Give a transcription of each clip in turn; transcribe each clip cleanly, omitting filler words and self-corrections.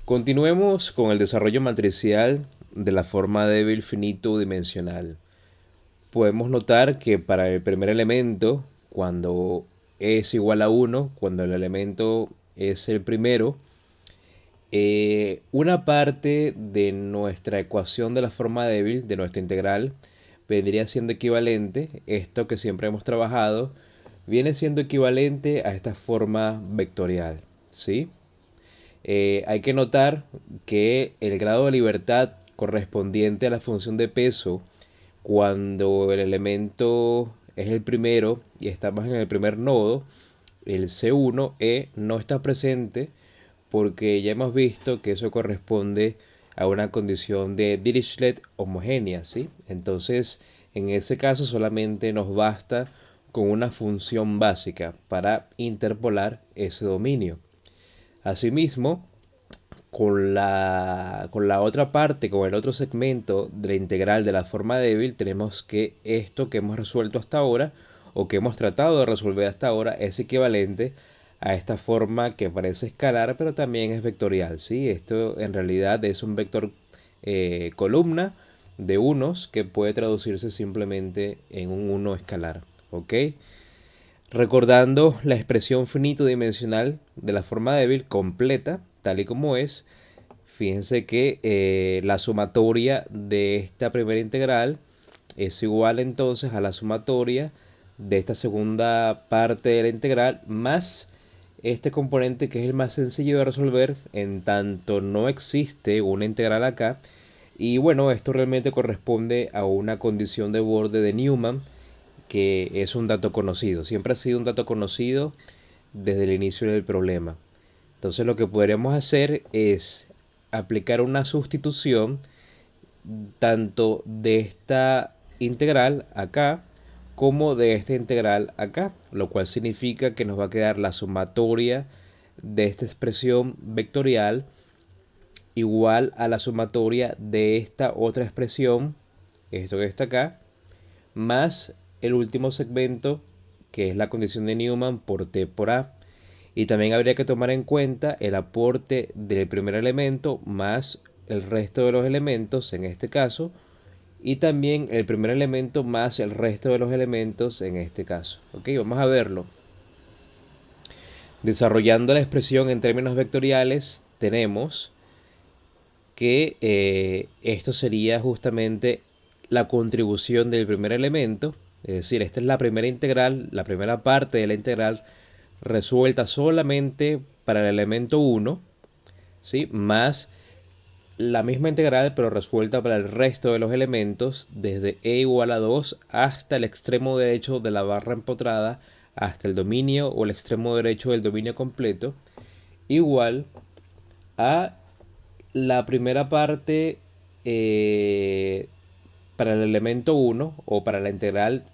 Continuemos con el desarrollo matricial de la forma débil finito-dimensional. Podemos notar que para el primer elemento, cuando es igual a 1, cuando el elemento es el primero, una parte de nuestra ecuación de la forma débil, de nuestra integral, vendría siendo equivalente, esto que siempre hemos trabajado, viene siendo equivalente a esta forma vectorial, ¿sí? Hay que notar que el grado de libertad correspondiente a la función de peso cuando el elemento es el primero y estamos en el primer nodo, el C1E no está presente porque ya hemos visto que eso corresponde a una condición de Dirichlet homogénea, ¿sí? Entonces, en ese caso solamente nos basta con una función básica para interpolar ese dominio. Asimismo, con la otra parte, con el otro segmento de la integral de la forma débil, tenemos que esto que hemos resuelto hasta ahora, o que hemos tratado de resolver hasta ahora, es equivalente a esta forma que parece escalar, pero también es vectorial, ¿sí? Esto en realidad es un vector columna de unos que puede traducirse simplemente en un uno escalar, ¿ok? Recordando la expresión finito-dimensional de la forma débil completa, tal y como es, fíjense que la sumatoria de esta primera integral es igual entonces a la sumatoria de esta segunda parte de la integral más este componente que es el más sencillo de resolver en tanto no existe una integral acá. Y bueno, esto realmente corresponde a una condición de borde de Newman, que es un dato conocido, siempre ha sido un dato conocido desde el inicio del problema. Entonces lo que podríamos hacer es aplicar una sustitución tanto de esta integral acá como de esta integral acá, lo cual significa que nos va a quedar la sumatoria de esta expresión vectorial igual a la sumatoria de esta otra expresión, esto que está acá, más el último segmento, que es la condición de Newman por T por A. Y también habría que tomar en cuenta el aporte del primer elemento más el resto de los elementos, en este caso, y también el primer elemento más el resto de los elementos, en este caso. Ok, vamos a verlo. Desarrollando la expresión en términos vectoriales, tenemos que esto sería justamente la contribución del primer elemento, es decir, esta es la primera integral, la primera parte de la integral resuelta solamente para el elemento 1, ¿sí? Más la misma integral pero resuelta para el resto de los elementos desde e igual a 2 hasta el extremo derecho de la barra empotrada hasta el dominio o el extremo derecho del dominio completo igual a la primera parte para el elemento 1 o para la integral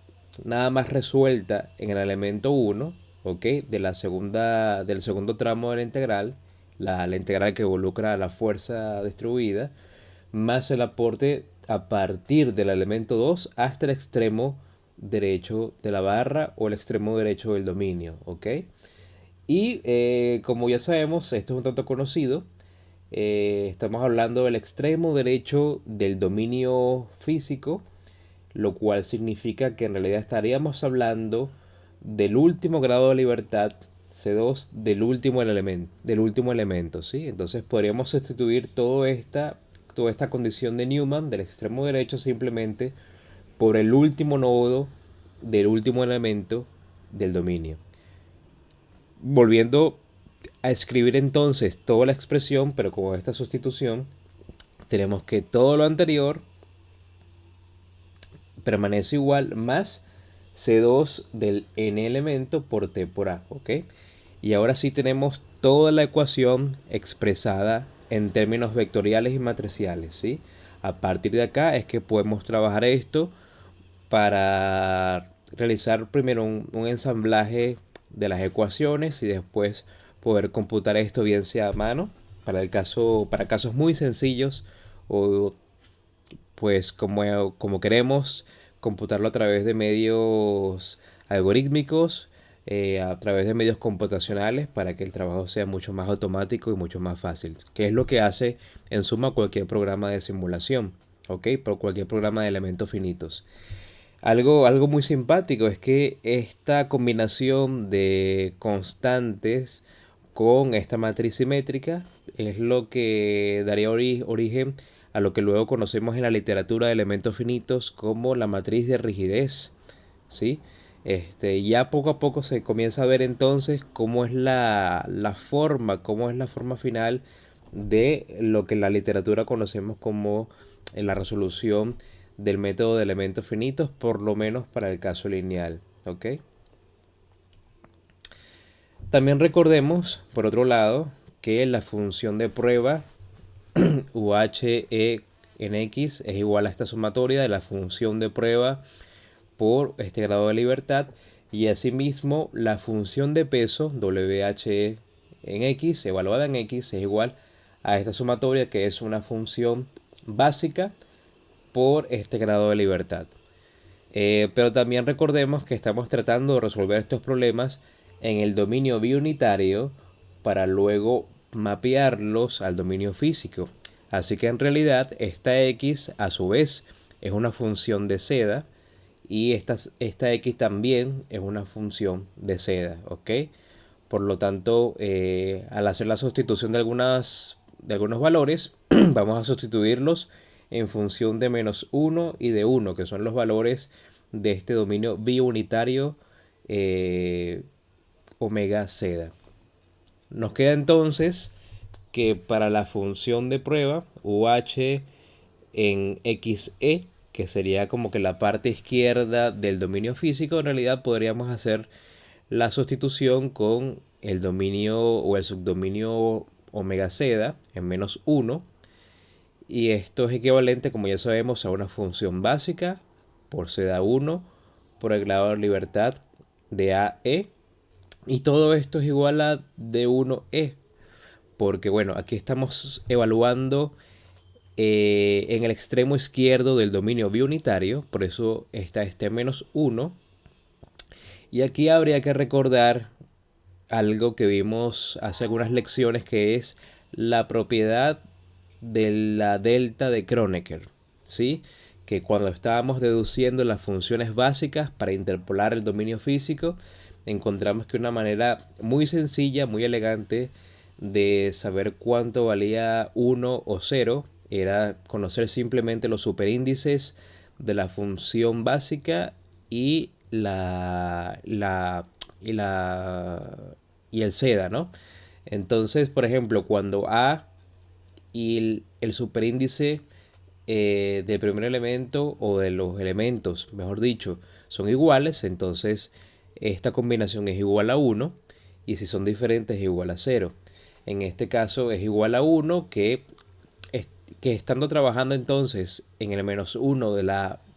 nada más resuelta en el elemento 1, ¿ok? Del segundo tramo de la integral, la integral que involucra la fuerza distribuida, más el aporte a partir del elemento 2 hasta el extremo derecho de la barra o el extremo derecho del dominio, ¿ok? Y como ya sabemos, esto es un tanto conocido, estamos hablando del extremo derecho del dominio físico, lo cual significa que en realidad estaríamos hablando del último grado de libertad C2 del último elemento, ¿sí? Entonces podríamos sustituir toda esta condición de Newman del extremo derecho simplemente por el último nodo del último elemento del dominio. Volviendo a escribir entonces toda la expresión, pero con esta sustitución, tenemos que todo lo anterior permanece igual más C2 del n elemento por T por A, ¿ok? Y ahora sí tenemos toda la ecuación expresada en términos vectoriales y matriciales, ¿sí? A partir de acá es que podemos trabajar esto para realizar primero un ensamblaje de las ecuaciones y después poder computar esto bien sea a mano para casos muy sencillos o pues como queremos computarlo a través de medios algorítmicos, a través de medios computacionales para que el trabajo sea mucho más automático y mucho más fácil, que es lo que hace en suma cualquier programa de simulación, ¿ok? Por cualquier programa de elementos finitos. Algo muy simpático es que esta combinación de constantes con esta matriz simétrica es lo que daría origen a lo que luego conocemos en la literatura de elementos finitos como la matriz de rigidez, ¿sí? Ya poco a poco se comienza a ver entonces cómo es cómo es la forma final de lo que en la literatura conocemos como la resolución del método de elementos finitos, por lo menos para el caso lineal, ¿ok? También recordemos, por otro lado, que la función de prueba UH en X es igual a esta sumatoria de la función de prueba por este grado de libertad, y asimismo la función de peso WH en X evaluada en X es igual a esta sumatoria, que es una función básica por este grado de libertad. Pero también recordemos que estamos tratando de resolver estos problemas en el dominio biunitario para luego mapearlos al dominio físico. Así que en realidad esta X a su vez es una función de seda, y esta X también es una función de seda, ¿ok? Por lo tanto, al hacer la sustitución de algunos valores, vamos a sustituirlos en función de -1 y de 1, que son los valores de este dominio biunitario omega seda. Nos queda entonces que para la función de prueba UH en XE, que sería como que la parte izquierda del dominio físico, en realidad podríamos hacer la sustitución con el dominio o el subdominio omega seda en -1, y esto es equivalente, como ya sabemos, a una función básica por seda 1 por el grado de libertad de AE, y todo esto es igual a D1E, porque bueno, aquí estamos evaluando en el extremo izquierdo del dominio biunitario, por eso está este -1. Y aquí habría que recordar algo que vimos hace algunas lecciones, que es la propiedad de la delta de Kronecker, ¿sí? Que cuando estábamos deduciendo las funciones básicas para interpolar el dominio físico, encontramos que una manera muy sencilla, muy elegante de saber cuánto valía 1 o 0 era conocer simplemente los superíndices de la función básica y y el seda, ¿no? Entonces, por ejemplo, cuando A y el superíndice del primer elemento, o de los elementos, mejor dicho, son iguales, entonces esta combinación es igual a 1, y si son diferentes es igual a 0. En este caso es igual a 1, que estando trabajando entonces en el -1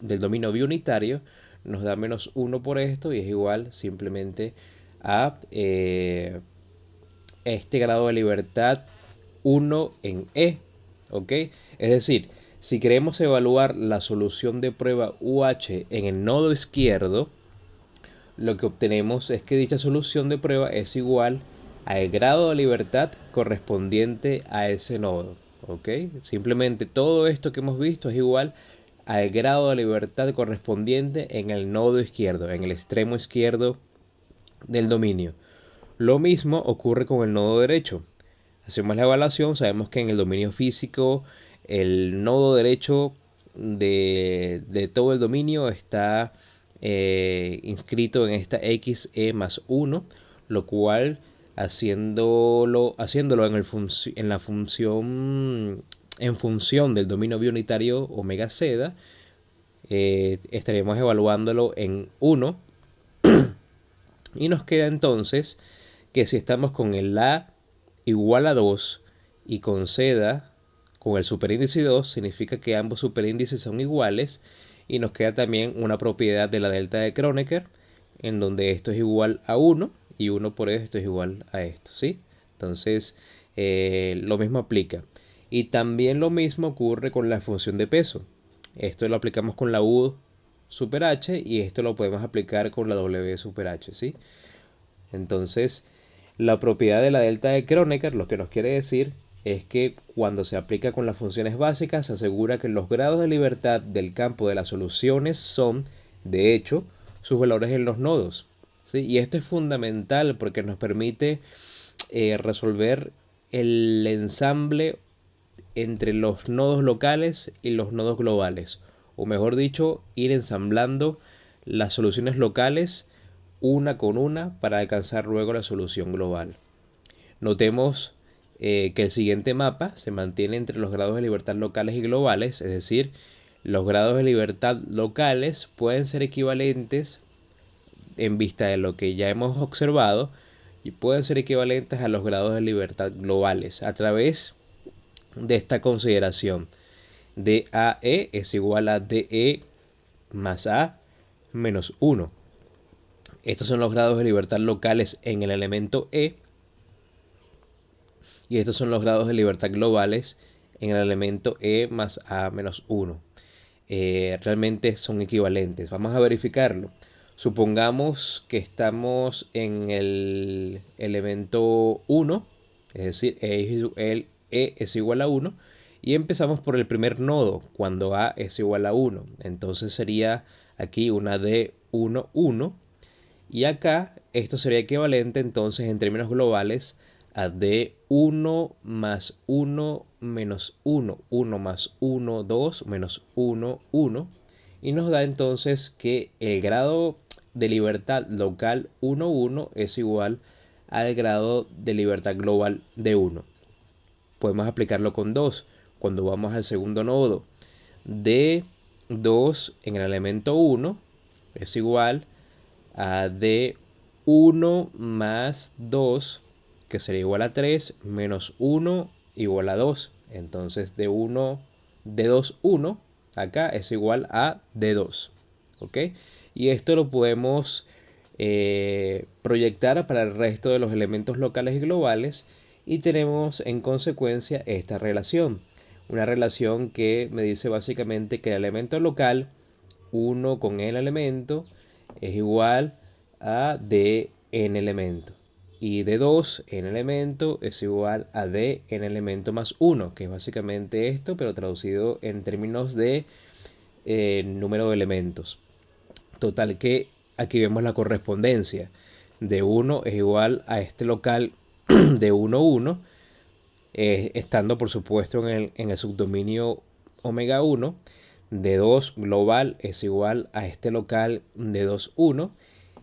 del dominio biunitario, nos da -1 por esto, y es igual simplemente a este grado de libertad 1 en E, ¿ok? Es decir, si queremos evaluar la solución de prueba UH en el nodo izquierdo, lo que obtenemos es que dicha solución de prueba es igual al grado de libertad correspondiente a ese nodo, ¿ok? Simplemente todo esto que hemos visto es igual al grado de libertad correspondiente en el nodo izquierdo, en el extremo izquierdo del dominio. Lo mismo ocurre con el nodo derecho. Hacemos la evaluación, sabemos que en el dominio físico el nodo derecho de todo el dominio está inscrito en esta XE más 1, lo cual haciéndolo en la función en función del dominio biunitario omega seda, estaremos evaluándolo en 1, y nos queda entonces que si estamos con el A igual a 2 y con seda con el superíndice 2, significa que ambos superíndices son iguales, y nos queda también una propiedad de la delta de Kronecker, en donde esto es igual a 1 y 1 por esto es igual a esto, ¿sí? Entonces, lo mismo aplica. Y también lo mismo ocurre con la función de peso. Esto lo aplicamos con la U super H, y esto lo podemos aplicar con la W super H, ¿sí? Entonces, la propiedad de la delta de Kronecker lo que nos quiere decir es que cuando se aplica con las funciones básicas se asegura que los grados de libertad del campo de las soluciones son, de hecho, sus valores en los nodos, ¿sí? Y esto es fundamental porque nos permite resolver el ensamble entre los nodos locales y los nodos globales, o mejor dicho, ir ensamblando las soluciones locales una con una para alcanzar luego la solución global. Notemos que el siguiente mapa se mantiene entre los grados de libertad locales y globales, es decir, los grados de libertad locales pueden ser equivalentes en vista de lo que ya hemos observado y pueden ser equivalentes a los grados de libertad globales a través de esta consideración. DAE es igual a DE más A menos 1. Estos son los grados de libertad locales en el elemento E. Y estos son los grados de libertad globales en el elemento E más A menos 1. Realmente son equivalentes. Vamos a verificarlo. Supongamos que estamos en el elemento 1, es decir, E es igual a 1, y empezamos por el primer nodo, cuando A es igual a 1. Entonces sería aquí una D1, 1, y acá esto sería equivalente entonces en términos globales a D1 más 1 menos 1, 1 más 1, 2 menos 1, 1, y nos da entonces que el grado de libertad local 1, 1 es igual al grado de libertad global de 1. Podemos aplicarlo con 2. Cuando vamos al segundo nodo, D2 en el elemento 1 es igual a D1 más 2, que sería igual a 3, menos 1 igual a 2. Entonces D2, 1, acá es igual a D2. ¿Ok? Y esto lo podemos proyectar para el resto de los elementos locales y globales y tenemos en consecuencia esta relación. Una relación que me dice básicamente que el elemento local 1 con el elemento es igual a D en elemento. Y D2 en elemento es igual a D en elemento más 1, que es básicamente esto, pero traducido en términos de número de elementos. Total que aquí vemos la correspondencia. D1 es igual a este local de 1, 1, estando por supuesto en el subdominio omega 1. D2 global es igual a este local de 2, 1.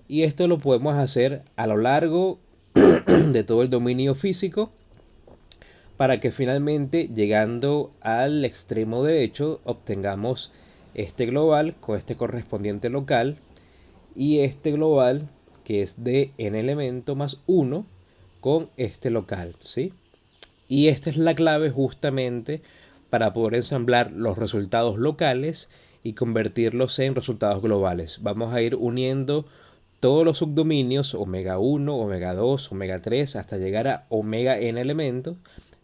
Y esto lo podemos hacer a lo largo de todo el dominio físico para que finalmente, llegando al extremo derecho, obtengamos este global con este correspondiente local y este global que es de n elemento más 1 con este local, ¿sí? Y esta es la clave justamente para poder ensamblar los resultados locales y convertirlos en resultados globales. Vamos a ir uniendo todos los subdominios omega 1, omega 2, omega 3 hasta llegar a omega n elementos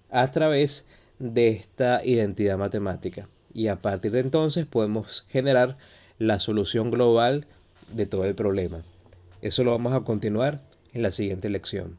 a través de esta identidad matemática. Y a partir de entonces podemos generar la solución global de todo el problema. Eso lo vamos a continuar en la siguiente lección.